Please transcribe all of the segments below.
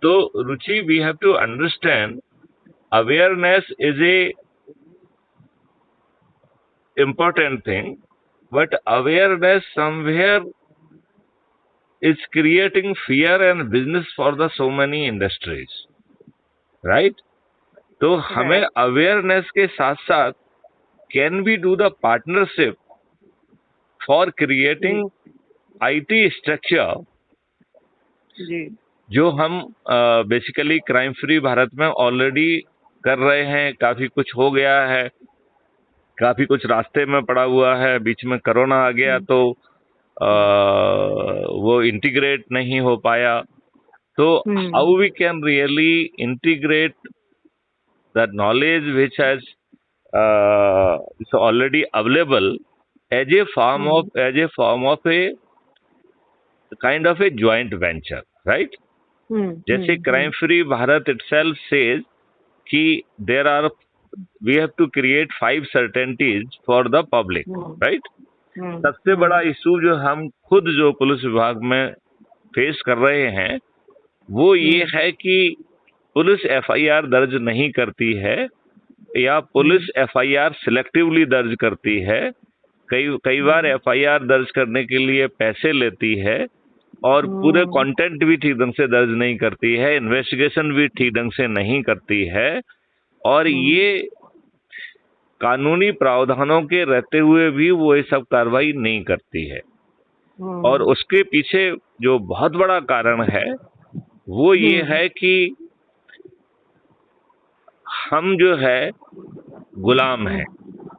तो Ruchi, we have to understand awareness is a important thing, but awareness somewhere is creating fear and business for the so many industries, right? तो हमें awareness के साथ साथ can we do the partnership for creating IT structure जी जो हम basically crime free Bharat में already कर रहे हैं। काफी कुछ हो गया है, काफी कुछ रास्ते में पड़ा हुआ है। बीच में कोरोना आ गया तो वो इंटीग्रेट नहीं हो पाया। तो how we can really integrate the knowledge which has is already available as a form of a kind of a joint venture, right? जैसे crime free Bharat itself says कि there are we have to create 5 certainties for the public, right? सबसे बड़ा issue जो हम खुद जो police विभाग में फेस कर रहे हैं वो ये है कि पुलिस एफआईआर दर्ज नहीं करती है या पुलिस एफआईआर सिलेक्टिवली दर्ज करती है। कई बार एफआईआर दर्ज करने के लिए पैसे लेती है और पूरे कंटेंट भी ठीक ढंग से दर्ज नहीं करती है, इन्वेस्टिगेशन भी ठीक ढंग से नहीं करती है, और ये कानूनी प्रावधानों के रहते हुए भी वो ये सब कार्रवाई नहीं करती है। और उसके पीछे जो बहुत बड़ा कारण है वो ये है कि हम जो है गुलाम हैं।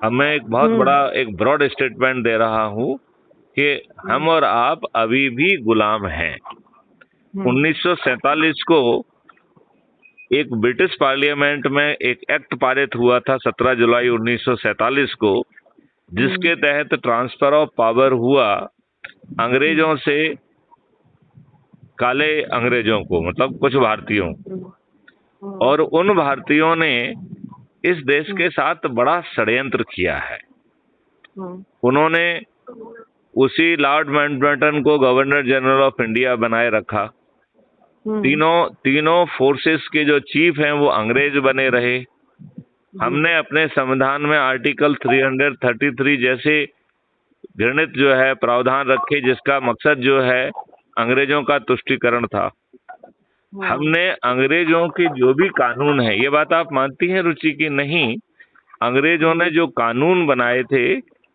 अब मैं एक बहुत बड़ा एक ब्रॉड स्टेटमेंट दे रहा हूं कि हम और आप अभी भी गुलाम हैं। 1947 को एक ब्रिटिश पार्लियामेंट में एक एक्ट पारित हुआ था 17 जुलाई 1947 को, जिसके तहत ट्रांसफर ऑफ पावर हुआ अंग्रेजों से काले अंग्रेजों को, मतलब कुछ भारतीयों, और उन भारतीयों ने इस देश के साथ बड़ा षड्यंत्र किया है। उन्होंने उसी लॉर्ड माउंटबेटन को गवर्नर जनरल ऑफ इंडिया बनाए रखा। तीनों फोर्सेस के जो चीफ हैं वो अंग्रेज बने रहे। हमने अपने संविधान में आर्टिकल 333 जैसे घृणित जो है प्रावधान रखे जिसका मकसद जो है अंग्रेजों का तुष्टीकरण था। हमने अंग्रेजों के जो भी कानून है, ये बात आप मानती हैं रुचि की नहीं, अंग्रेजों ने जो कानून बनाए थे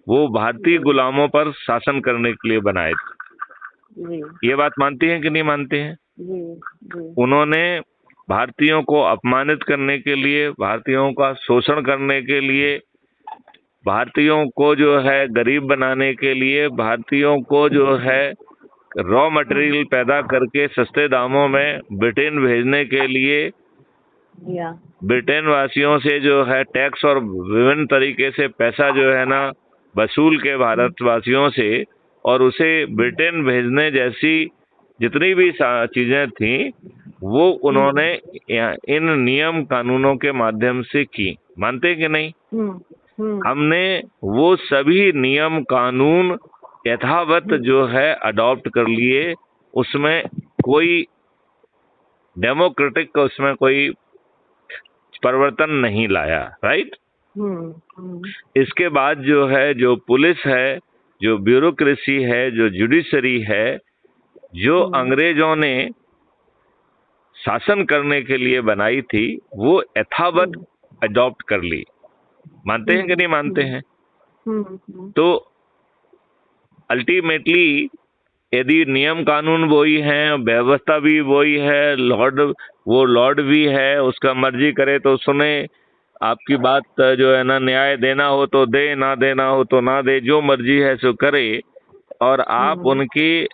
वो भारतीय गुलामों पर शासन करने के लिए बनाए थे। ये बात मानती हैं कि नहीं मानते हैं? उन्होंने भारतीयों को अपमानित करने के लिए, भारतीयों का शोषण करने के लिए, भारतीयों को जो है गरीब बनाने के लिए, भारतीयों को जो है रॉ मटेरियल पैदा करके सस्ते दामों में ब्रिटेन भेजने के लिए, ब्रिटेन वासियों से जो है टैक्स और विभिन्न तरीके से पैसा जो है ना वसूल के भारतवासियों से, और उसे ब्रिटेन भेजने जैसी जितनी भी चीजें थी वो उन्होंने इन नियम कानूनों के माध्यम से की। मानते कि नहीं? हमने वो सभी नियम कानून यथावत जो है अडॉप्ट कर लिए, उसमें कोई डेमोक्रेटिक उसमें कोई परिवर्तन नहीं लाया, राइट? इसके बाद जो है जो पुलिस है, जो ब्यूरोक्रेसी है, जो जुडिशरी है, जो अंग्रेजों ने शासन करने के लिए बनाई थी वो यथावत अडॉप्ट कर ली। मानते हैं कि नहीं मानते हैं? तो अल्टीमेटली यदि नियम कानून वही हैं, व्यवस्था भी वही है, लॉर्ड भी है, उसका मर्जी करे तो सुने, आपकी बात जो है ना न्याय देना हो तो दे, ना देना हो तो ना दे, जो मर्जी है सो करे, और आप उनकी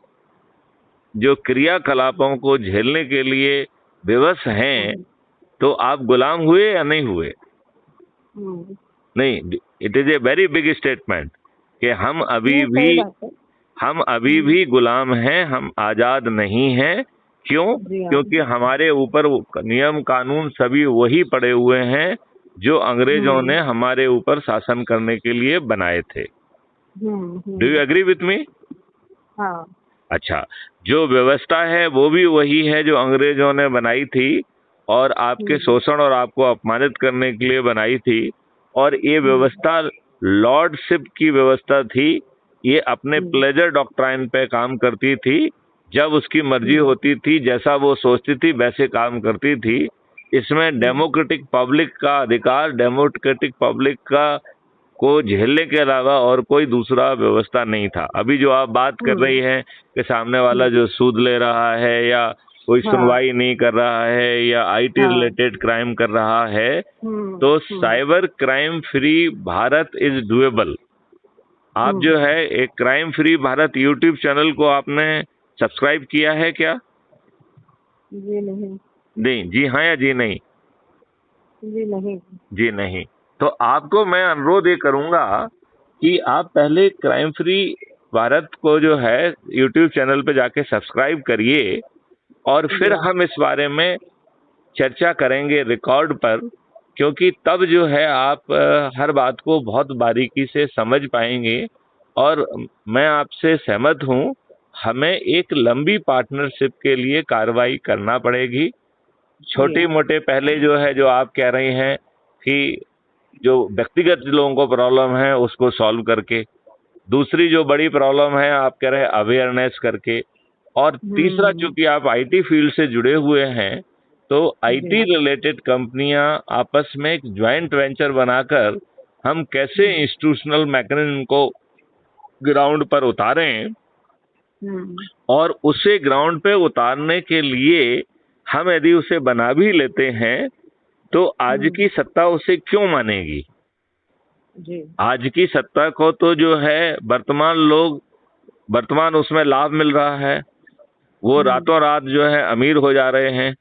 जो क्रियाकलापों को झेलने के लिए विवश हैं, तो आप गुलाम हुए या नहीं हुए? नहीं, it is a very big statement कि हम अभी भी गुलाम हैं, हम आजाद नहीं हैं। क्यों? क्योंकि हमारे ऊपर नियम कानून सभी वही पड़े हुए हैं जो अंग्रेजों ने हमारे ऊपर शासन करने के लिए बनाए थे। Do you agree with me? अच्छा, जो व्यवस्था है वो भी वही है जो अंग्रेजों ने बनाई थी और आपके शोषण और आपको अपमानित करने के लिए बनाई थी। और ये व्यवस्था लॉर्डशिप की व्यवस्था थी। ये अपने प्लेजर डॉक्ट्राइन पे काम करती थी। जब उसकी मर्जी होती थी, जैसा वो सोचती थी वैसे काम करती थी। इसमें डेमोक्रेटिक पब्लिक का अधिकार, डेमोक्रेटिक पब्लिक का को झेलने के अलावा और कोई दूसरा व्यवस्था नहीं था। अभी जो आप बात कर रही हैं कि सामने वाला जो सूद ले रहा है या कोई सुनवाई नहीं कर रहा है या आईटी रिलेटेड क्राइम कर रहा है, तो cyber crime free Bharat is doable. आप जो है एक crime free Bharat YouTube channel को आपने सब्सक्राइब किया है क्या? जी नहीं। नहीं, जी हाँ या जी नहीं? जी नहीं। जी नहीं। तो आपको मैं अनुरोध ये करूंगा कि आप पहले क्राइम फ्री भारत को जो है यूट्यूब चैनल पे जाके सब्सक्राइब करिए और फिर हम इस बारे में चर्चा करेंगे रिकॉर्ड पर, क्योंकि तब जो है आप हर बात को बहुत बारीकी से समझ पाएंगे। और मैं आपसे सहमत हूं, हमें एक लंबी पार्टनरशिप के लिए कार्रवाई करना पड़ेगी। छोटी मोटे पहले जो है, जो आप कह रही हैं कि जो व्यक्तिगत लोगों को प्रॉब्लम है उसको सॉल्व करके, दूसरी जो बड़ी प्रॉब्लम है आप कह रहे हैं अवेयरनेस करके, और तीसरा चूंकि आप आईटी फील्ड से जुड़े हुए हैं तो आईटी रिलेटेड कंपनियां आपस में एक ज्वाइंट वेंचर बनाकर हम कैसे इंस्टीट्यूशनल मैकेनिज्म को ग्राउंड पर उतारें, और उसे ग्राउंड पे उतारने के लिए हम यदि उसे बना भी लेते हैं तो आज की सत्ता उसे क्यों मानेगी? जी। आज की सत्ता को तो जो है वर्तमान उसमें लाभ मिल रहा है। वो रातों रात जो है अमीर हो जा रहे हैं।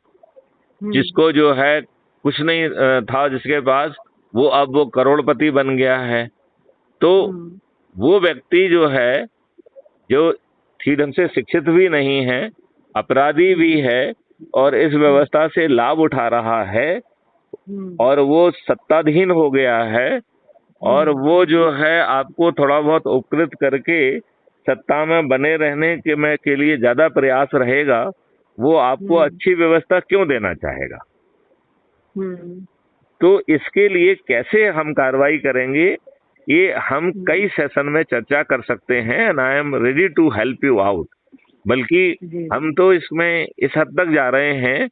जिसको जो है कुछ नहीं था जिसके पास, वो करोड़पति बन गया है। तो वो व्यक्ति जो है, जो ठीक ढंग से शिक्षित भी नहीं है, अपराधी भी है और इस व्यवस्था से लाभ उठा रहा है और वो सत्ताधीन हो गया है, और वो जो है आपको थोड़ा बहुत उपकृत करके सत्ता में बने रहने के लिए ज्यादा प्रयास रहेगा, वो आपको अच्छी व्यवस्था क्यों देना चाहेगा? तो इसके लिए कैसे हम कार्रवाई करेंगे, ये हम कई सेशन में चर्चा कर सकते हैं and I am ready to help you out. बल्कि हम तो इसमें इस हद तक जा रहे हैं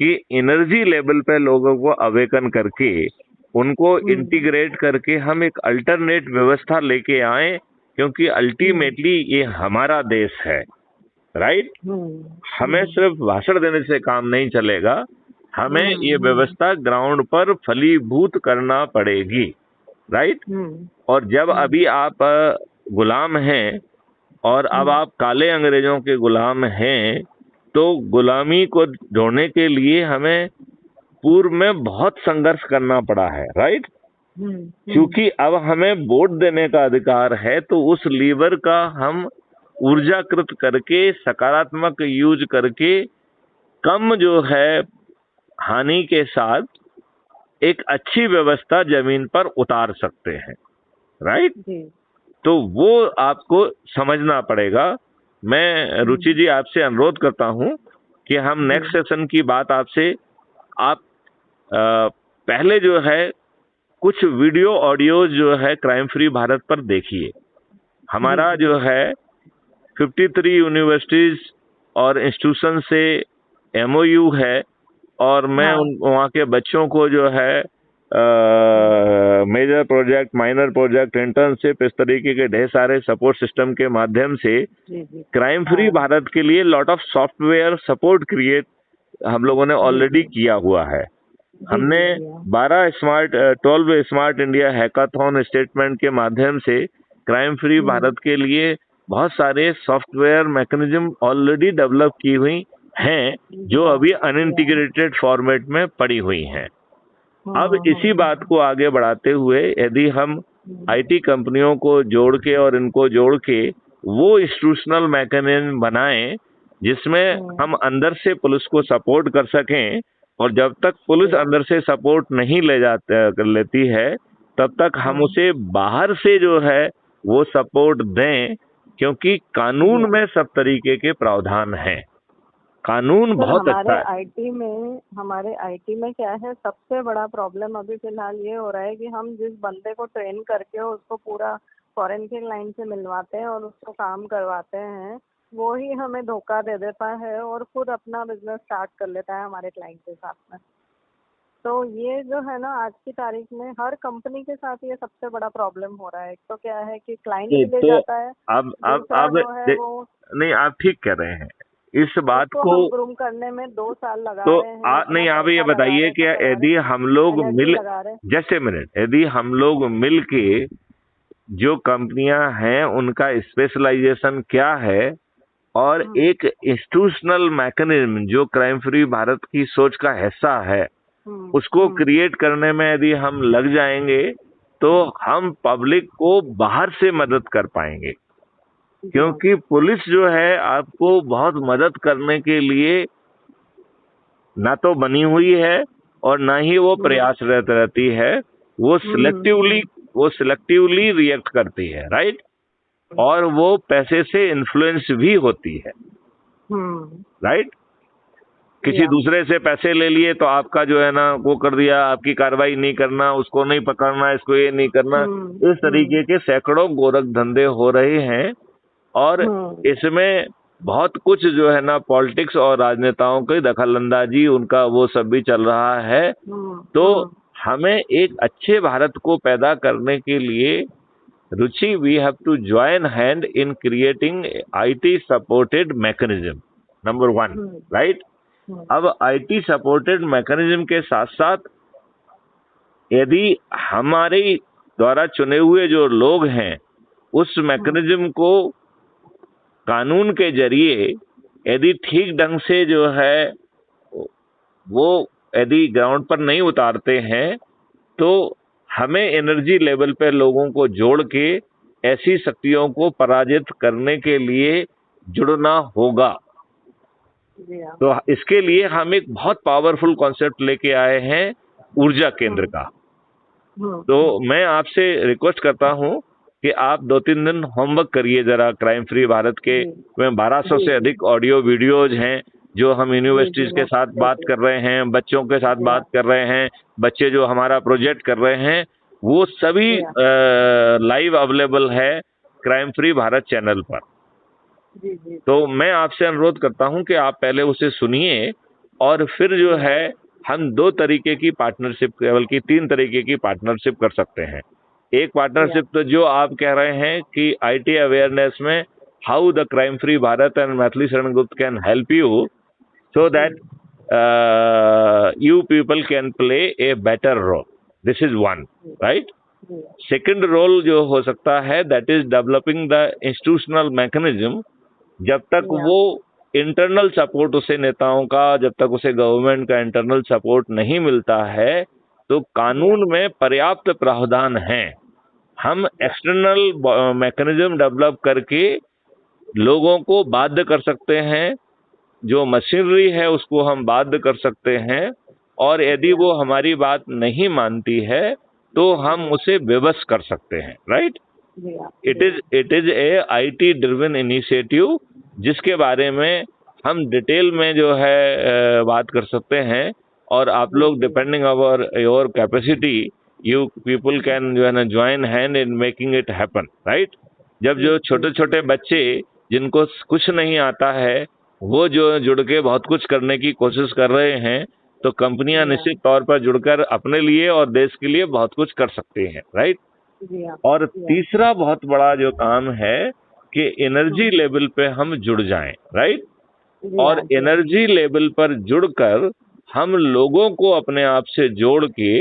कि एनर्जी लेवल पे लोगों को अवेकन करके उनको इंटीग्रेट करके हम एक अल्टरनेट व्यवस्था लेके आए, क्योंकि अल्टीमेटली ये हमारा देश है, राइट? हमें सिर्फ भाषण देने से काम नहीं चलेगा, हमें ये व्यवस्था ग्राउंड पर फलीभूत करना पड़ेगी, राइट? और जब अभी आप गुलाम हैं और अब आप काले अंग्रेजों के गुलाम हैं, तो गुलामी को ढोने के लिए हमें पूर्व में बहुत संघर्ष करना पड़ा है, राइट? क्योंकि अब हमें वोट देने का अधिकार है, तो उस लीवर का हम ऊर्जाकृत करके, सकारात्मक यूज करके, कम जो है हानि के साथ एक अच्छी व्यवस्था जमीन पर उतार सकते हैं, राइट? तो वो आपको समझना पड़ेगा। मैं रुचि जी आपसे अनुरोध करता हूं कि हम नेक्स्ट सेशन की बात आपसे, आप पहले जो है कुछ वीडियो ऑडियोज जो है क्राइम फ्री भारत पर देखिए। हमारा जो है 53 यूनिवर्सिटीज और इंस्टीट्यूशन से एमओयू है, और मैं वहाँ के बच्चों को जो है major project, minor project, internship, इस तरीके के ढेर सारे सपोर्ट सिस्टम के माध्यम से क्राइम फ्री भारत के लिए lot of software support create हम लोगों ने ऑलरेडी किया हुआ है। हमने 12 स्मार्ट इंडिया हैकाथॉन स्टेटमेंट के माध्यम से क्राइम फ्री भारत के लिए बहुत सारे सॉफ्टवेयर मैकेनिज्म ऑलरेडी डेवलप की हुई हैं, जो अभी अनइंटीग्रेटेड फॉर्मेट में पड़ी हुई हैं। अब इसी बात को आगे बढ़ाते हुए यदि हम आईटी कंपनियों को जोड़ के और इनको जोड़ के वो इंस्टीट्यूशनल मैकेनिज्म बनाएं जिसमें हम अंदर से पुलिस को सपोर्ट कर सकें, और जब तक पुलिस अंदर से सपोर्ट नहीं कर लेती है तब तक हम उसे बाहर से जो है वो सपोर्ट दें, क्योंकि कानून में सब तरीके के प्रावधान हैं। कानून सर बहुत अच्छा हमारे आईटी में क्या है, सबसे बड़ा प्रॉब्लम अभी फिलहाल ये हो रहा है कि हम जिस बंदे को ट्रेन करके उसको पूरा फॉरेन की लाइन से मिलवाते हैं और उसको काम करवाते हैं, वो ही हमें धोखा दे देता है और खुद अपना बिजनेस स्टार्ट कर लेता है हमारे क्लाइंट के साथ में। तो ये जो है ना, आज की तारीख में हर कंपनी के साथ ये सबसे बड़ा प्रॉब्लम हो रहा है। एक तो क्या है कि क्लाइंट भी ले तो जाता है, अब दूसरा जो है वो नहीं, आप ठीक कह रहे हैं इस बात उसको को। हम ग्रूम करने में 2 साल लगा तो रहे हैं, नहीं, इतना आप ये पैसा लगा बताइए रहे कि हैं, सब लगा रहे यदि हम लोग हैं, एनर्जी मिल लगा रहे हैं। जस्ट ए मिनट, यदि हम लोग मिल के जो कंपनियां हैं उनका स्पेशलाइजेशन क्या है और एक इंस्टीट्यूशनल मैकेनिज्म जो क्राइम फ्री भारत की सोच का हिस्सा है उसको क्रिएट करने में यदि हम लग जाएंगे तो हम पब्लिक को बाहर से मदद कर पाएंगे। क्योंकि पुलिस जो है आपको बहुत मदद करने के लिए ना तो बनी हुई है और ना ही वो प्रयासरत रहती है। वो सिलेक्टिवली रिएक्ट करती है, राइट। और वो पैसे से इन्फ्लुएंस भी होती है, राइट। किसी दूसरे से पैसे ले लिए तो आपका जो है ना वो कर दिया, आपकी कार्रवाई नहीं करना, उसको नहीं पकड़ना, इसको ये नहीं करना। इस तरीके के सैकड़ों गोरख धंधे हो रहे हैं और इसमें बहुत कुछ जो है ना पॉलिटिक्स और राजनेताओं की दखलंदाजी उनका वो सब भी चल रहा है। तो हमें एक अच्छे भारत को पैदा करने के लिए Ruchi, we have to join hand in creating IT supported mechanism, number 1, right. अब आईटी सपोर्टेड मैकेनिज्म के साथ साथ यदि हमारे द्वारा चुने हुए जो लोग हैं उस मैकेनिज्म को कानून के जरिए यदि ठीक ढंग से जो है वो यदि ग्राउंड पर नहीं उतारते हैं तो हमें एनर्जी लेवल पे लोगों को जोड़ के ऐसी शक्तियों को पराजित करने के लिए जुड़ना होगा। तो इसके लिए हम एक बहुत पावरफुल कॉन्सेप्ट लेके आए हैं, ऊर्जा केंद्र का। तो मैं आपसे रिक्वेस्ट करता हूं कि आप 2-3 दिन होमवर्क करिए जरा क्राइम फ्री भारत के। में 1200 से अधिक ऑडियो वीडियोज हैं जो हम यूनिवर्सिटीज के साथ बात कर रहे हैं, बच्चों के साथ बात कर रहे हैं, बच्चे जो हमारा प्रोजेक्ट कर रहे हैं वो सभी लाइव अवेलेबल है क्राइम फ्री भारत चैनल पर। तो मैं आपसे अनुरोध करता हूं कि आप पहले उसे सुनिए और फिर जो है हम 2 तरीके की पार्टनरशिप, केवल की 3 तरीके की पार्टनरशिप कर सकते हैं। एक पार्टनरशिप तो जो आप कह रहे हैं कि आईटी अवेयरनेस में how the crime free Bharat and Maithili Sharan Gupt can help you so that you people can play a better role. This is one, right? Second role जो हो सकता है that is developing the institutional mechanism। जब तक वो internal support उसे नेताओं का, जब तक उसे गवर्नमेंट का इंटरनल सपोर्ट नहीं मिलता है तो कानून में पर्याप्त प्रावधान हैं। हम एक्सटर्नल मैकेनिज्म डेवलप करके लोगों को बाध्य कर सकते हैं, जो मशीनरी है उसको हम बाध्य कर सकते हैं और यदि वो हमारी बात नहीं मानती है तो हम उसे विवश कर सकते हैं, right. It is a IT driven initiative जिसके बारे में हम डिटेल में जो है बात कर सकते हैं और आप लोग depending our your capacity you people can जो है ना join hand in making it happen, right. जब जो छोटे छोटे बच्चे जिनको कुछ नहीं आता है वो जो जुड़ के बहुत कुछ करने की कोशिश कर रहे हैं तो कंपनियां निश्चित तौर पर जुड़कर अपने लिए और देश के लिए बहुत कुछ कर सकती हैं, राइट। और तीसरा बहुत बड़ा जो काम है कि एनर्जी लेवल पे हम जुड़ जाएं, राइट। और एनर्जी लेवल पर जुड़कर हम लोगों को अपने आप से जोड़ के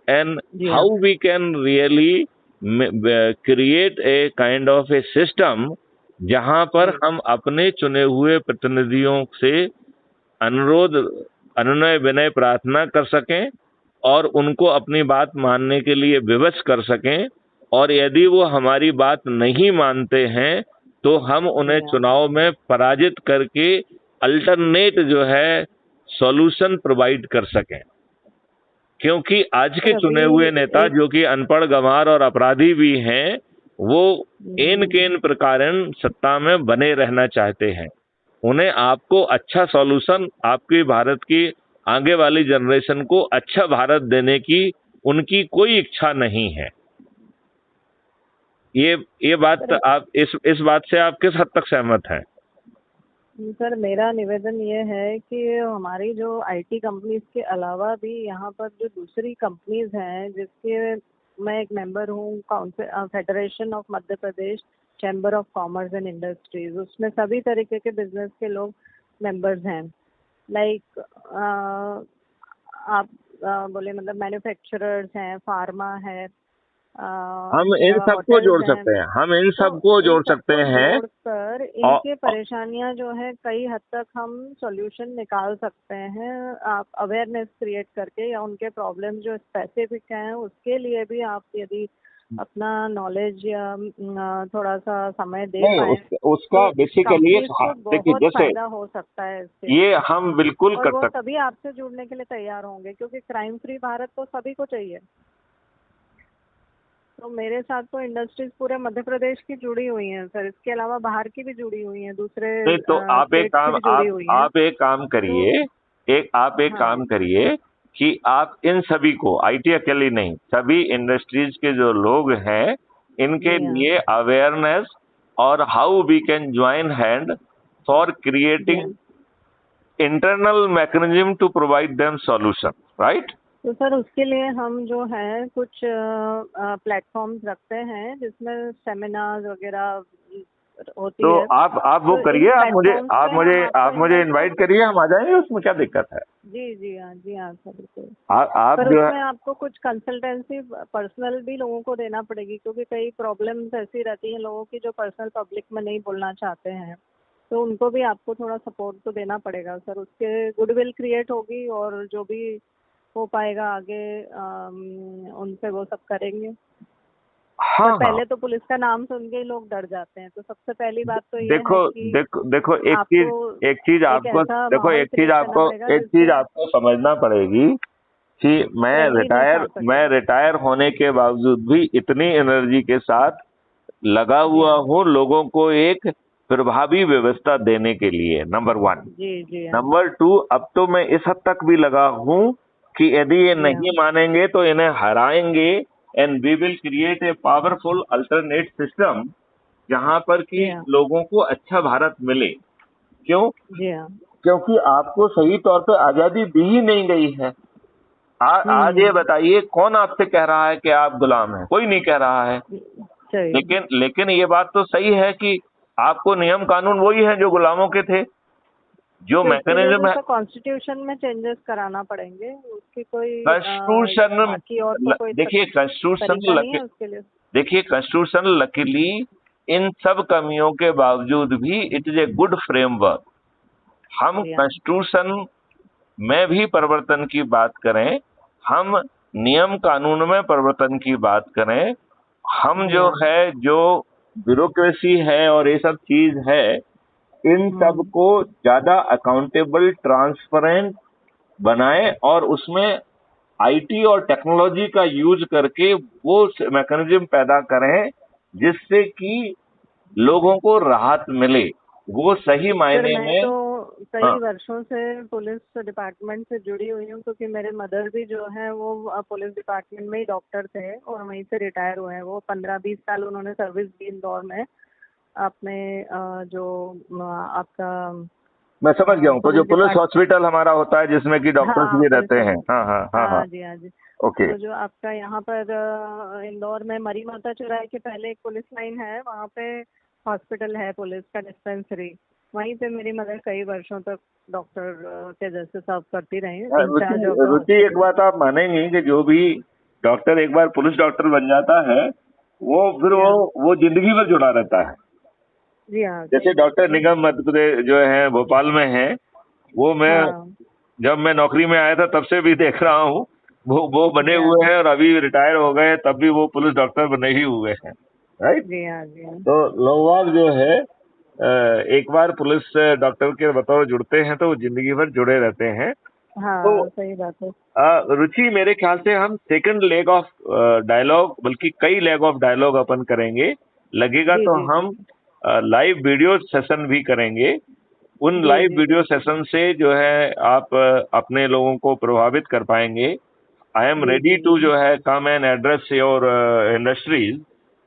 and how we can really create a kind of a system जहां पर हम अपने चुने हुए प्रतिनिधियों से अनुनय विनय प्रार्थना कर सकें और उनको अपनी बात मानने के लिए विवश कर सकें और यदि वो हमारी बात नहीं मानते हैं तो हम उन्हें चुनाव में पराजित करके अल्टरनेट जो है सॉल्यूशन प्रोवाइड कर सकें। क्योंकि आज के चुने हुए नेता जो कि अनपढ़, गंवार और अपराधी भी हैं वो इन के इन प्रकारन सत्ता में बने रहना चाहते हैं। उन्हें आपको अच्छा सॉल्यूशन, आपकी भारत की आगे वाली जनरेशन को अच्छा भारत देने की उनकी कोई इच्छा नहीं है। ये बात आप इस बात से आप किस हद तक सहमत हैं? सर मेरा निवेदन ये है कि हमारी जो आईटी कंपनीज के अलावा भी यहाँ पर जो दूसरी कंपनीज हैं, जिसके मैं एक मेंबर हूँ council federation of Madhya Pradesh chamber of commerce and industries, उसमें सभी तरीके के बिजनेस के लोग मेंबर्स हैं। लाइक आप बोले मतलब मैन्युफैक्चरर्स हैं, फार्मा है, हम इन सबको होटल्स जोड़ हैं। सकते हैं, हम इन तो सबको इन जोड़ सकते सबको हैं। जोड़कर और इनके परेशानियां जो है कई हद तक हम सॉल्यूशन निकाल सकते हैं, आप अवेयरनेस क्रिएट करके, या उनके प्रॉब्लम जो स्पेसिफिक हैं उसके लिए भी आप यदि अपना नॉलेज या थोड़ा सा समय दे नहीं, पाए उसका तो बेसिकली कंपनीज को देखिए, बहुत जैसे फायदा हो सकता है इससे। ये हम बिल्कुल और कर वो सकते। सभी आपसे जुड़ने के लिए तैयार होंगे, क्योंकि क्राइम फ्री भारत तो सभी को चाहिए। तो मेरे साथ तो इंडस्ट्रीज पूरे मध्य प्रदेश की जुड़ी हुई हैं सर, इसके अलावा बाहर की भी जुड़ी हुई हैं, दूसरे नहीं तो आप एक स्टेट्स की काम भी जुड़ी हुई हैं। आप एक काम तो करिए, आप एक हाँ काम करिए कि आप इन सभी को, आईटी अकेली नहीं, सभी इंडस्ट्रीज के जो लोग हैं इनके जी हाँ लिए अवेयरनेस और how we can join hand for जी हाँ। Creating internal mechanism to provide them solution, right? तो सर उसके लिए हम जो है कुछ प्लेटफॉर्म्स रखते हैं जिसमें सेमिनार्स वगैरह होती तो है। आप वो तो इन करिए, प्लेटफॉर्म्स पे हम आपको आप मुझे इनवाइट इनवाइट करेंगे। करिए, हम आ जाएंगे, उसमें क्या दिक्कत है? जी हाँ सर बिल्कुल। आप पर जो है, उसमें आपको कुछ कंसल्टेंसी पर्सनल भी लोगों को देना पड़ेगी, क्योंकि कई प्रॉब्लम्स ऐसी रहती हैं लोगों की जो पर्सनल पब्लिक में नहीं बोलना चाहते हैं, तो उनको भी आपको थोड़ा सपोर्ट तो देना पड़ेगा सर। उसके गुडविल क्रिएट होगी और जो भी हो पाएगा आगे उनसे वो सब करेंगे। पर हाँ हाँ, पहले तो पुलिस का नाम सुन के ही लोग डर जाते हैं, तो सबसे पहली बात तो ये देखो है कि देखो देखो, आपको एक चीज एक आपको, ऐसा देखो माहौल क्रिएट करना पड़ेगा एक चीज जिससे आपको समझना पड़ेगी कि रह ही नहीं पा मैं सके। रिटायर होने के बावजूद भी इतनी एनर्जी के साथ लगा जी हुआ हाँ हूँ लोगों को एक प्रभावी व्यवस्था देने के लिए, नंबर वन। जी हाँ नंबर टू, अब तो मैं इस हद तक भी लगा हूँ कि यदि ये जी हाँ नहीं मानेंगे तो इन्हें हराएंगे, and we will create a powerful alternate system जहां पर कि जी हाँ लोगों को अच्छा भारत मिले। क्यों? जी हाँ। क्योंकि आपको सही तौर पे आजादी दी ही नहीं गई है। आज ये हम्म। बताइए, कौन आपसे कह रहा है कि आप गुलाम हैं? कोई नहीं कह रहा है। सही। लेकिन ये बात तो सही है कि आपको नियम कानून वही है जो गुलामों के थे। जो तो इसके लिए तो मैकेनिज्म है, सर कॉन्स्टिट्यूशन में चेंजेस कराना पड़ेंगे, उसकी कोई कॉन्स्टिट्यूशन, बाकी और तो कोई देखिए तरीका नहीं है उसके लिए। कॉन्स्टिट्यूशन लकीली इन सब कमियों के बावजूद भी it is a good framework. हम जी हाँ कॉन्स्टिट्यूशन में भी परिवर्तन की बात करें, हम नियम कानून में परिवर्तन की बात करें, हम जी जो हाँ। है, जो ब्यूरोक्रेसी है और ये सब चीज है, इन सब हम्म। को ज्यादा अकाउंटेबल, ट्रांसपेरेंट बनाएं और उसमें आईटी और टेक्नोलॉजी का यूज करके वो मैकेनिज्म पैदा करें जिससे कि लोगों को राहत मिले, वो सही सर मायने मैं में। तो हाँ, कई वर्षों से पुलिस डिपार्टमेंट से जुड़ी हुई हूँ, क्योंकि मेरे मदर भी जो है वो पुलिस डिपार्टमेंट में ही डॉक्टर थे और वहीं से रिटायर हुए हैं। वो 15-20 साल उन्होंने सर्विस दी इंदौर में अपने जो आपका मैं समझ गया हूँ। तो जो पुलिस पुलिस डिपार्ट हॉस्पिटल हमारा होता है जिसमें कि डॉक्टर्स हाँ भी पुलिस रहते हैं, हॉस्पिटल। हाँ हाँ हाँ हाँ, हाँ जी। ओके। तो जो आपका यहाँ पर इंदौर में मरी माता चौराहे के पहले एक पुलिस लाइन है, वहाँ पे हॉस्पिटल है पुलिस का डिस्पेंसरी। वहीं पे मेरी मदर कई वर्षों तक डॉक्टर के जैसे सर्व करती रही, इंचार्ज ऑफ द रुचि, एक हॉस्पिटल। बात आप मानेंगी कि जो भी डॉक्टर एक बार पुलिस डॉक्टर बन जाता है, वो फिर जी हाँ वो जिंदगी भर जुड़ा रहता है। जी हाँ जी जैसे हाँ डॉक्टर निगम मध्य प्रदेश जो है भोपाल में है, वो मैं हाँ जब मैं नौकरी में आया था तब से भी देख रहा हूँ, वो बने जी हाँ हुए हैं और अभी रिटायर हो गए तब भी वो पुलिस डॉक्टर बने ही हुए हैं, राइट? जी हाँ जी हाँ। तो लोग जो है एक बार पुलिस डॉक्टर के बतौर जुड़ते हैं तो वो जिंदगी भर जुड़े रहते हैं। तो हाँ सही बात है। रुचि, मेरे ख्याल से हम सेकंड लेग ऑफ डायलॉग, बल्कि कई लेग ऑफ डायलॉग अपन करेंगे लगेगा जी तो जी हम लाइव वीडियो सेशन भी करेंगे। उन जी लाइव जी वीडियो सेशन से जो है आप अपने लोगों को प्रभावित कर पाएंगे। आई एम जी रेडी जी टू जो है come and address your industries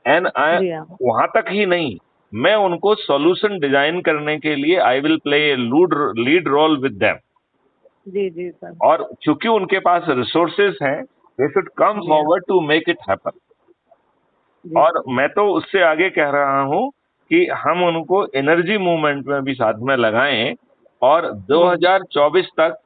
and I, जी हाँ वहां तक ही नहीं, मैं उनको सॉल्यूशन डिजाइन करने के लिए I will play lead role with them. जी जी सर और चूंकि उनके पास रिसोर्सेज हैं, दे शुड कम जी हाँ forward to make it happen. जी और मैं तो उससे आगे कह रहा हूं कि हम उनको एनर्जी मूवमेंट में भी साथ में लगाएं और हम्म 2024 तक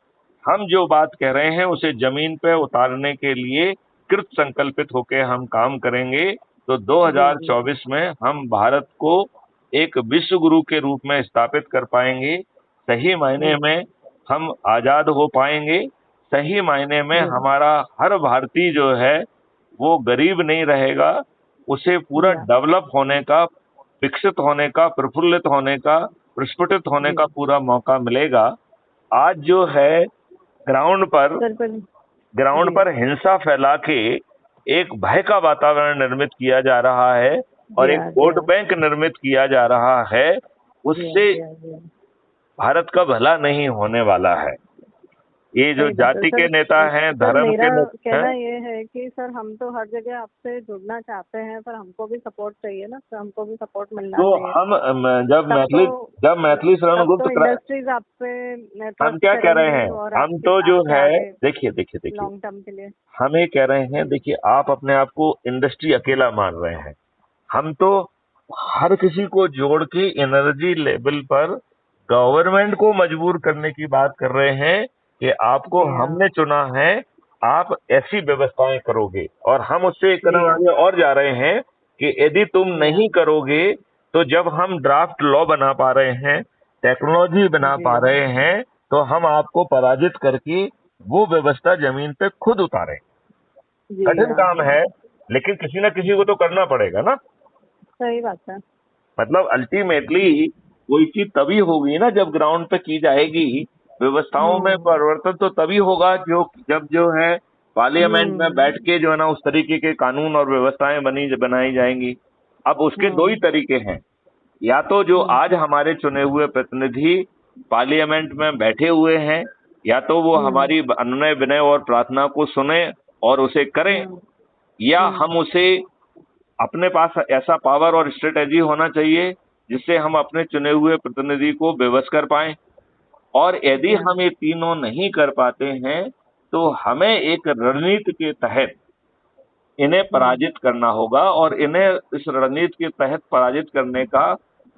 हम जो बात कह रहे हैं उसे जमीन पे उतारने के लिए कृत संकल्पित होकर हम काम करेंगे। तो जी जी 2024 में हम भारत को एक विश्व गुरु के रूप में स्थापित कर पाएंगे। सही मायने जी में हम आजाद हो पाएंगे। सही मायने में जी हमारा हर भारतीय जो है वो गरीब नहीं रहेगा। उसे पूरा जी हाँ डेवलप होने का, विकसित होने का, प्रफुल्लित होने का, प्रस्फुटित होने जी का पूरा मौका मिलेगा। आज जो है ग्राउंड पर सर पर ग्राउंड जी पर हिंसा फैला के एक भय का वातावरण निर्मित किया जा रहा है और जी एक हाँ जी वोट हाँ बैंक निर्मित किया जा रहा है। जी हाँ उससे जी हाँ जी हाँ भारत का भला नहीं होने वाला है। ये जो सही बात है जाति सर। के नेता हैं, सर धर्म मेरा के नेता हैं, कहना ये है कि सर हम तो हर जगह आपसे जुड़ना चाहते हैं, पर हमको भी सपोर्ट चाहिए ना सर, हमको भी सपोर्ट मिलना तो चाहिए। हम जब तब तो मैथिली जब मैथिली शरण तब तो गुप्त इंडस्ट्रीज आप पे हम ट्रस्ट क्या कह रहे करेंगी हैं, और हम आपके तो जो आपसे है, आगे देखिए लॉन्ग टर्म के लिए। हम ये कह रहे हैं, देखिए आप अपने आप को इंडस्ट्री अकेला मान रहे हैं। हम तो हर किसी को जोड़ के एनर्जी लेवल पर गवर्नमेंट को मजबूर करने की बात कर रहे हैं कि आपको जी हाँ हमने चुना है, आप ऐसी व्यवस्थाएं करोगे। और हम उससे एक जी कदम हाँ आगे और जा रहे हैं कि यदि तुम जी हाँ नहीं करोगे तो जब हम ड्राफ्ट लॉ बना पा रहे हैं, टेक्नोलॉजी बना जी पा हाँ रहे हैं, तो हम आपको पराजित करके वो व्यवस्था जमीन पे खुद उतारें। जी कठिन हाँ काम जी है, लेकिन किसी ना किसी को तो करना पड़ेगा ना। सही बात है। मतलब अल्टीमेटली कोई चीज तभी होगी ना जब ग्राउंड पे की जाएगी। व्यवस्थाओं में हम्म परिवर्तन तो तभी होगा जो जब जो है पार्लियामेंट में बैठ हम्म के जो है ना उस तरीके के कानून और व्यवस्थाएं बनाई जाएंगी। अब उसके दो ही हम्म तरीके हैं, या तो जो हम्म आज हमारे चुने हुए प्रतिनिधि पार्लियामेंट में बैठे हुए हैं, या तो वो हम्म हमारी अनुनय विनय और प्रार्थना को सुने और उसे करें, हम्म या हम्म हम उसे, अपने पास ऐसा पावर और स्ट्रेटेजी होना चाहिए जिससे हम अपने चुने हुए प्रतिनिधि को बेबस कर पाएं। और यदि जी हाँ हम ये तीनों नहीं कर पाते हैं तो हमें एक रणनीति के तहत इन्हें हम्म पराजित करना होगा। और इन्हें इस रणनीति के तहत पराजित करने का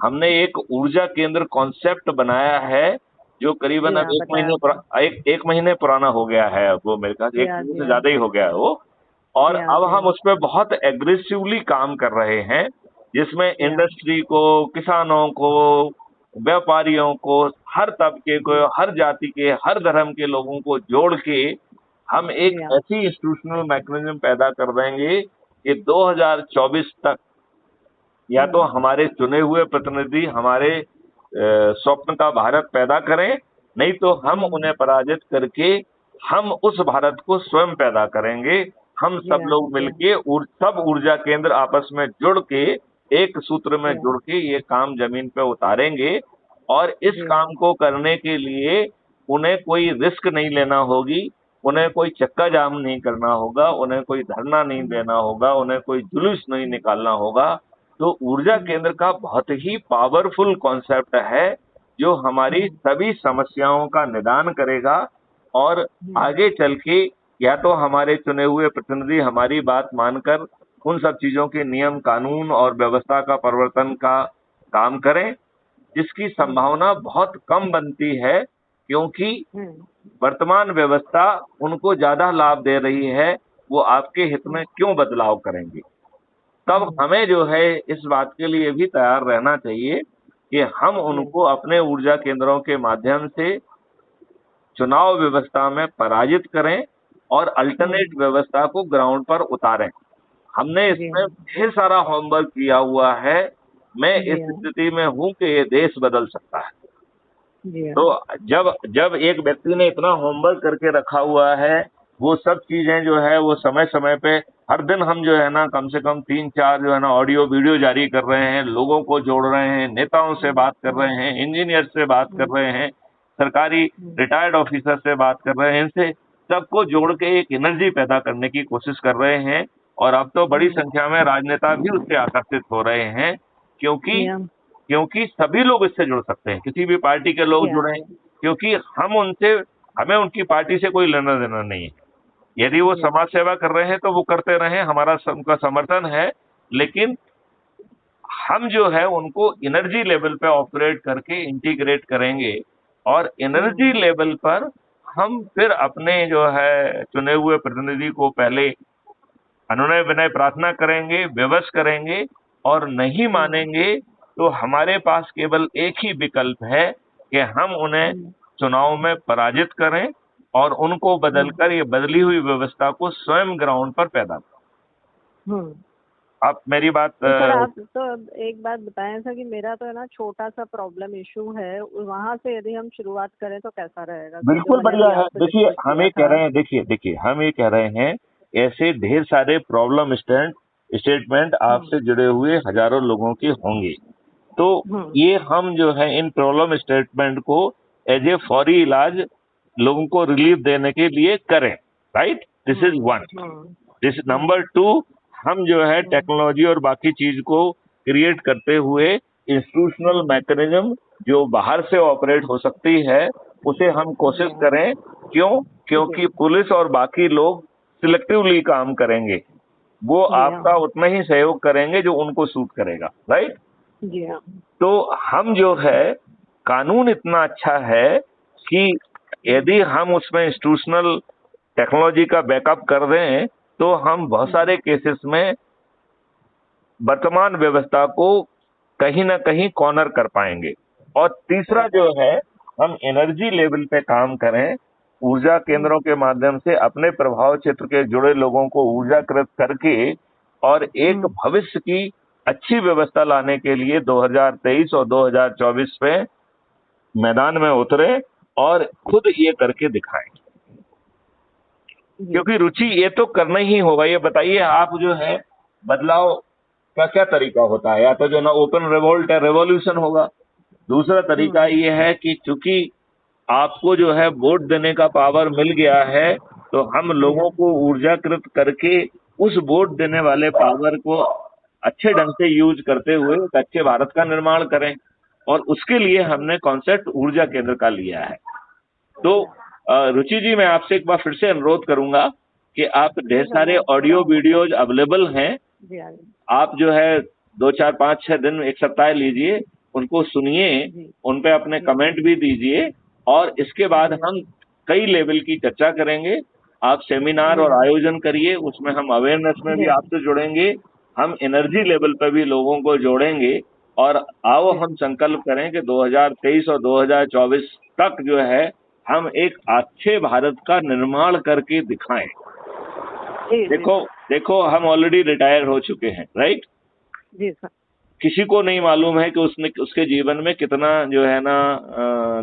हमने एक ऊर्जा केंद्र कॉन्सेप्ट बनाया है, जो करीबन जी अब हाँ बताया आपने। एक महीने पुराना हो गया है। वो मेरे ख्याल जी एक हाँ महीने जी से हाँ ज्यादा ही हो गया है वो। और जी हाँ अब जी हम हाँ उस पर बहुत एग्रेसिवली काम कर रहे हैं, जिसमें जी हाँ इंडस्ट्री को, किसानों को, व्यापारियों को, हर तबके को, हर जाति के, हर धर्म के लोगों को जोड़ के हम एक जी हाँ ऐसी इंस्टीट्यूशनल मैकेनिज्म पैदा कर देंगे कि 2024 तक या तो हम्म हमारे चुने हुए प्रतिनिधि हमारे स्वप्न का भारत पैदा करें, नहीं तो हम हम्म उन्हें पराजित करके हम उस भारत को स्वयं पैदा करेंगे। हम जी सब हाँ लोग जी हाँ मिलके सब ऊर्जा केंद्र आपस में जुड़ के एक सूत्र में जी हाँ जुड़ के ये काम जमीन पे उतारेंगे। और इस जी हाँ काम को करने के लिए उन्हें कोई रिस्क नहीं लेना होगी, उन्हें कोई चक्का जाम नहीं करना होगा, उन्हें कोई धरना नहीं हम्म देना होगा, उन्हें कोई जुलूस नहीं हम्म निकालना होगा। तो ऊर्जा हम्म केंद्र का बहुत ही पावरफुल कॉन्सेप्ट है, जो हमारी हम्म सभी समस्याओं का निदान करेगा। और हम्म आगे चल के या तो हमारे चुने हुए प्रतिनिधि हमारी बात मानकर उन सब चीजों के नियम कानून और व्यवस्था का परिवर्तन का काम करें, जिसकी हम्म संभावना बहुत कम बनती है, क्योंकि हम्म वर्तमान व्यवस्था उनको ज्यादा लाभ दे रही है। वो आपके हित में क्यों बदलाव करेंगे? तब हम्म हमें जो है इस बात के लिए भी तैयार रहना चाहिए कि हम जी उनको अपने ऊर्जा केंद्रों के माध्यम से चुनाव व्यवस्था में पराजित करें और अल्टरनेट हम्म व्यवस्था को ग्राउंड पर उतारें। हमने जी इसमें हाँ ढेर सारा होमवर्क किया हुआ है। मैं इस जी हाँ स्थिति में हूं कि ये देश बदल सकता है। जी हाँ तो जब जब एक व्यक्ति ने इतना होमवर्क करके रखा हुआ है, वो सब चीजें जो है वो समय समय पे हर दिन हम जो है ना कम से कम 3-4 जो है ना ऑडियो वीडियो जारी कर रहे हैं, लोगों को जोड़ रहे हैं, नेताओं से बात कर रहे हैं, इंजीनियर से बात कर रहे हैं, सरकारी रिटायर्ड ऑफिसर से बात कर रहे हैं, इनसे सबको जोड़ के एक एनर्जी पैदा करने की कोशिश कर रहे हैं। और अब तो बड़ी संख्या में राजनेता भी उससे आकर्षित हो रहे हैं, क्योंकि Yeah. क्योंकि सभी लोग इससे जुड़ सकते हैं, किसी भी पार्टी के लोग Yeah. जुड़े, क्योंकि हमें उनकी पार्टी से कोई लेना देना नहीं है। यदि वो Yeah. समाज सेवा कर रहे हैं तो वो करते रहें, हमारा उनका समर्थन है, लेकिन हम जो है उनको एनर्जी लेवल पे ऑपरेट करके इंटीग्रेट करेंगे, और एनर्जी लेवल पर हम फिर अपने जो है चुने हुए प्रतिनिधि को पहले अनुनय विनय प्रार्थना करेंगे, विवश करेंगे, और नहीं मानेंगे तो हमारे पास केवल एक ही विकल्प है कि हम उन्हें चुनाव में पराजित करें और उनको बदलकर ये बदली हुई व्यवस्था को स्वयं ग्राउंड पर पैदा करें। आप मेरी बात तो सर आप तो एक बात बताएं सर कि मेरा तो है ना छोटा सा प्रॉब्लम इशू है, वहाँ से यदि हम शुरुआत करें तो कैसा रहेगा? बिल्कुल बढ़िया है। देखिए हम ये कह रहे हैं, देखिए हम ये कह रहे हैं, ऐसे ढेर सारे प्रॉब्लम स्टेटमेंट आपसे जुड़े हुए हजारों लोगों के होंगे, तो ये हम जो है इन प्रॉब्लम स्टेटमेंट को एज ए फौरी इलाज लोगों को रिलीफ देने के लिए करें, right? This is one. This number 2, हम जो है टेक्नोलॉजी और बाकी चीज को क्रिएट करते हुए इंस्टीट्यूशनल मैकेनिज्म जो बाहर से ऑपरेट हो सकती है उसे हम कोशिश करें। क्यों? क्योंकि पुलिस और बाकी लोग सिलेक्टिवली काम करेंगे, वो आपका उतना ही सहयोग करेंगे जो उनको सूट करेगा, राइट? जी हाँ। तो हम जो है कानून इतना अच्छा है कि यदि हम उसमें इंस्टीट्यूशनल टेक्नोलॉजी का बैकअप कर दें तो हम बहुत सारे केसेस में वर्तमान व्यवस्था को कहीं ना कहीं कॉर्नर कर पाएंगे। और तीसरा जो है, हम एनर्जी लेवल पे काम करें, ऊर्जा केंद्रों के माध्यम से अपने प्रभाव क्षेत्र के जुड़े लोगों को ऊर्जाकृत करके और एक भविष्य की अच्छी व्यवस्था लाने के लिए 2023 और 2024 में मैदान में उतरे और खुद ये करके दिखाएं। क्योंकि रुचि ये तो करना ही होगा। ये बताइए आप जो है बदलाव का क्या तरीका होता है? या तो जो ना ओपन रिवोल्ट है, रेवोल्यूशन होगा। दूसरा तरीका ये है कि चूंकि आपको जो है वोट देने का पावर मिल गया है तो हम लोगों को ऊर्जाकृत करके उस वोट देने वाले पावर को अच्छे ढंग से यूज करते हुए एक अच्छे भारत का निर्माण करें, और उसके लिए हमने कॉन्सेप्ट ऊर्जा केंद्र का लिया है। तो रुचि जी, मैं आपसे एक बार फिर से अनुरोध करूंगा कि आप ढेर सारे ऑडियो वीडियोज अवेलेबल हैं, आप जो है 2, 4, 5, 6 दिन, एक सप्ताह लीजिए, उनको सुनिए, उन पे अपने कमेंट भी दीजिए, और इसके बाद हम कई लेवल की चर्चा करेंगे। आप सेमिनार और आयोजन करिए, उसमें हम अवेयरनेस में भी आपसे जुड़ेंगे, हम एनर्जी लेवल पर भी लोगों को जोड़ेंगे, और आओ हम संकल्प करें कि 2023 और 2024 तक जो है हम एक अच्छे भारत का निर्माण करके दिखाएं। देखो हम ऑलरेडी रिटायर हो चुके हैं, राइट? जी सर। किसी को नहीं मालूम है कि उसके जीवन में कितना जो है ना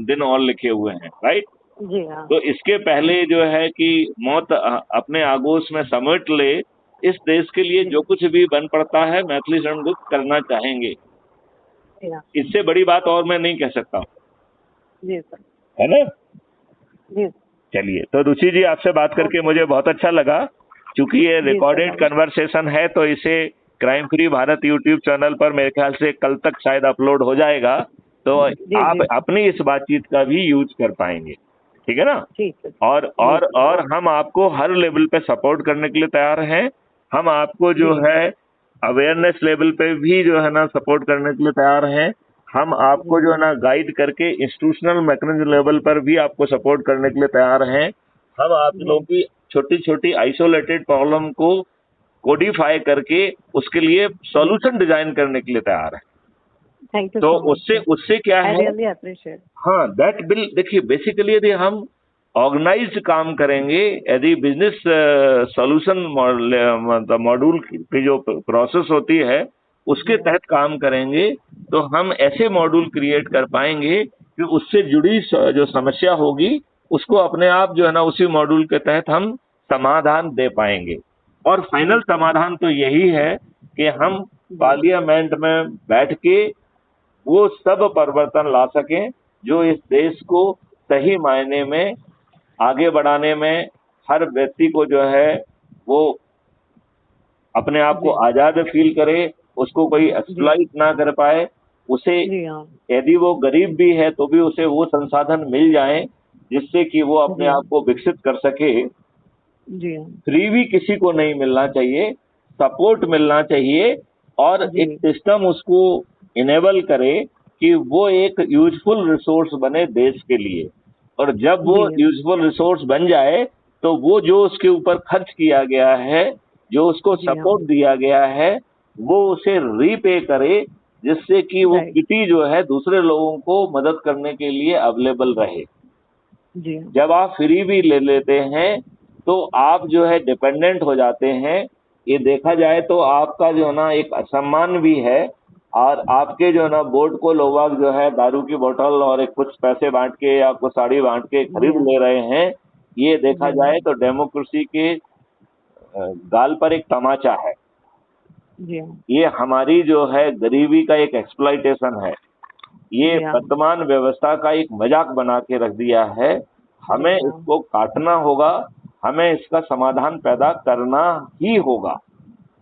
दिन और लिखे हुए हैं, राइट? जी हाँ। तो इसके पहले जो है कि मौत अपने आगोश में समेट ले, इस देश के लिए जो कुछ भी बन पड़ता है मैथिली शरण गुप्त करना चाहेंगे। इससे बड़ी बात और मैं नहीं कह सकता। जी सर। है ना? जी। चलिए, तो रुचि जी आपसे बात करके मुझे बहुत अच्छा लगा। चूंकि ये रिकॉर्डेड कन्वर्सेशन है तो इसे crime free Bharat YouTube channel पर मेरे ख्याल से कल तक शायद अपलोड हो जाएगा, तो आप अपनी इस बातचीत का भी यूज कर पाएंगे, ठीक है ना? ठीक है। और हम आपको हर लेवल पे सपोर्ट करने के लिए तैयार हैं। हम आपको जो है अवेयरनेस लेवल पे भी जो है ना सपोर्ट करने के लिए तैयार हैं। हम आपको जो है ना गाइड करके इंस्टीट्यूशनल मैकेनिज्म लेवल पर भी आपको सपोर्ट करने के लिए तैयार हैं। हम आप लोगों की छोटी छोटी आइसोलेटेड प्रॉब्लम को कोडिफाई करके उसके लिए सॉल्यूशन डिजाइन करने के लिए तैयार है। Thank you. तो उससे क्या है, रियली अप्रिशिएट। हाँ, दैट विल, देखिए बेसिकली यदि हम ऑर्गेनाइज्ड काम करेंगे, यदि बिजनेस सॉल्यूशन मॉड्यूल की जो प्रोसेस होती है उसके तहत काम करेंगे, तो हम ऐसे मॉड्यूल क्रिएट कर पाएंगे कि उससे जुड़ी जो समस्या होगी उसको अपने आप जो है ना उसी मॉड्यूल के तहत हम समाधान दे पाएंगे। और फाइनल समाधान तो यही है कि हम पार्लियामेंट में बैठ के वो सब परिवर्तन ला सकें जो इस देश को सही मायने में आगे बढ़ाने में, हर व्यक्ति को जो है वो अपने आप को आजाद फील करे, उसको कोई एक्सप्लॉइट ना कर पाए, उसे जी हाँ, यदि वो गरीब भी है तो भी उसे वो संसाधन मिल जाए जिससे कि वो अपने जी। आप को विकसित कर सके। जी हाँ, फ्री भी किसी को नहीं मिलना चाहिए, सपोर्ट मिलना चाहिए और जी। एक सिस्टम उसको इनेबल करे कि वो एक यूजफुल रिसोर्स बने देश के लिए। और जब वो जी। यूजफुल रिसोर्स बन जाए तो वो जो उसके ऊपर खर्च किया गया है, जो उसको जी हाँ। सपोर्ट दिया गया है, वो उसे रीपे करे, जिससे कि वो राइट। किटी जो है दूसरे लोगों को मदद करने के लिए अवेलेबल रहे। जी हाँ, जब आप फ्री भी ले लेते हैं तो आप जो है डिपेंडेंट हो जाते हैं। ये देखा जाए तो आपका जो है ना एक असम्मान भी है, और आपके जो है ना वोट को लोग जो है दारू की बोतल और एक कुछ पैसे बांट के या कुछ साड़ी बांट के जी खरीद हाँ, ले रहे हैं। ये देखा जी हाँ, जाए तो डेमोक्रेसी के गाल पर एक तमाचा है। जी हाँ, ये हमारी जो है गरीबी का एक एक्सप्लॉइटेशन है। ये जी हाँ, वर्तमान व्यवस्था का एक मजाक बना के रख दिया है। हमें जी हाँ, इसको काटना होगा, हमें इसका समाधान पैदा करना ही होगा।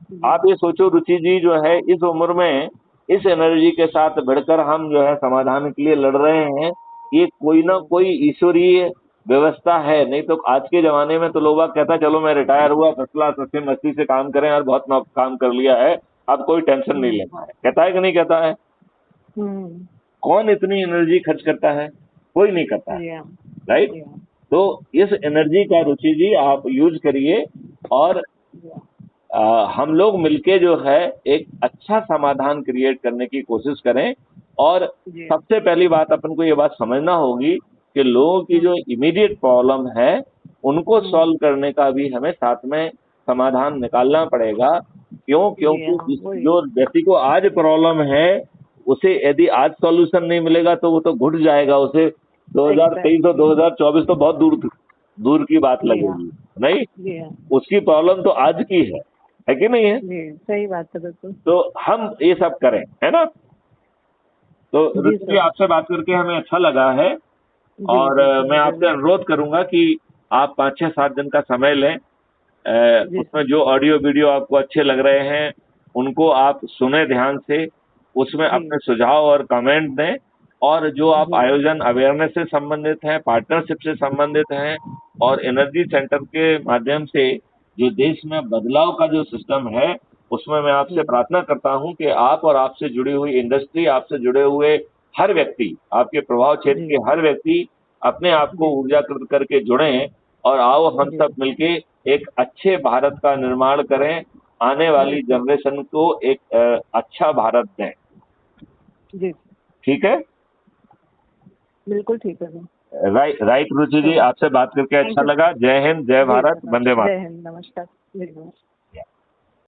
जी आप हाँ, ये सोचो रुचि जी, जो है इस उम्र में इस एनर्जी के साथ भिड़कर हम जो है समाधान के लिए लड़ रहे हैं। ये कोई ना कोई ईश्वरीय व्यवस्था है, नहीं तो आज के जमाने में तो लोग कहता चलो मैं रिटायर हुआ, फर्स्ट क्लास अच्छे मस्ती से काम करें और बहुत काम कर लिया है, अब कोई टेंशन नहीं लेना है। कहता है कि नहीं कहता है? हम्म, कौन इतनी एनर्जी खर्च करता है? कोई नहीं करता है, जी हाँ, राइट? जी हाँ, तो इस एनर्जी का रुचि जी आप यूज करिए और जी हाँ, हम लोग मिलके जो है एक अच्छा समाधान क्रिएट करने की कोशिश करें। और जी हाँ, सबसे पहली बात अपन को ये बात समझना होगी कि लोगों की जो इमीडिएट प्रॉब्लम है उनको सॉल्व करने का भी हमें साथ में समाधान निकालना पड़ेगा। क्यों? जी क्योंकि हाँ, वही। जो व्यक्ति को आज प्रॉब्लम है उसे यदि आज सॉल्यूशन नहीं मिलेगा तो वो तो घुट जाएगा। उसे 2023 और एग्जैक्टली। 2024 तो बहुत दूर दूर की बात जी हाँ, लगेगी, नहीं? जी हाँ, उसकी प्रॉब्लम तो आज की है कि नहीं है? जी सही बात है बिल्कुल। तो हम ये सब करें, है ना? तो जी रुचि जी, सर। आपसे बात करके हमें अच्छा लगा है। जी और जी मैं मुझे आपसे भी। अनुरोध करूंगा कि आप 5-6-7 दिन का समय लें। जी उसमें सर। जो ऑडियो वीडियो आपको अच्छे लग रहे हैं उनको आप सुने ध्यान से, उसमें जी अपने सुझाव और कमेंट दें। और जो आप जी आयोजन अवेयरनेस से संबंधित हैं, पार्टनरशिप से संबंधित हैं और एनर्जी सेंटर के माध्यम से जो देश में बदलाव का जो सिस्टम है, उसमें मैं आपसे जी प्रार्थना करता हूं कि आप और आपसे जुड़ी हुई इंडस्ट्री, आपसे जुड़े हुए हर व्यक्ति, आपके प्रभाव क्षेत्र जी के हर व्यक्ति अपने आप को जी ऊर्जाकृत करके जुड़ें और आओ हम जी सब मिलके एक अच्छे भारत का निर्माण करें, आने जी वाली सर। जनरेशन को एक अच्छा भारत दें। जी ठीक है? बिल्कुल ठीक है सर। राइट राइट रुचि जी, चलो, आपसे बात करके थैंक अच्छा यू। लगा। जय हिंद, जय जी भारत, सर, वंदे जय मातरम। हिंद, नमस्कार। जी नमस्कार।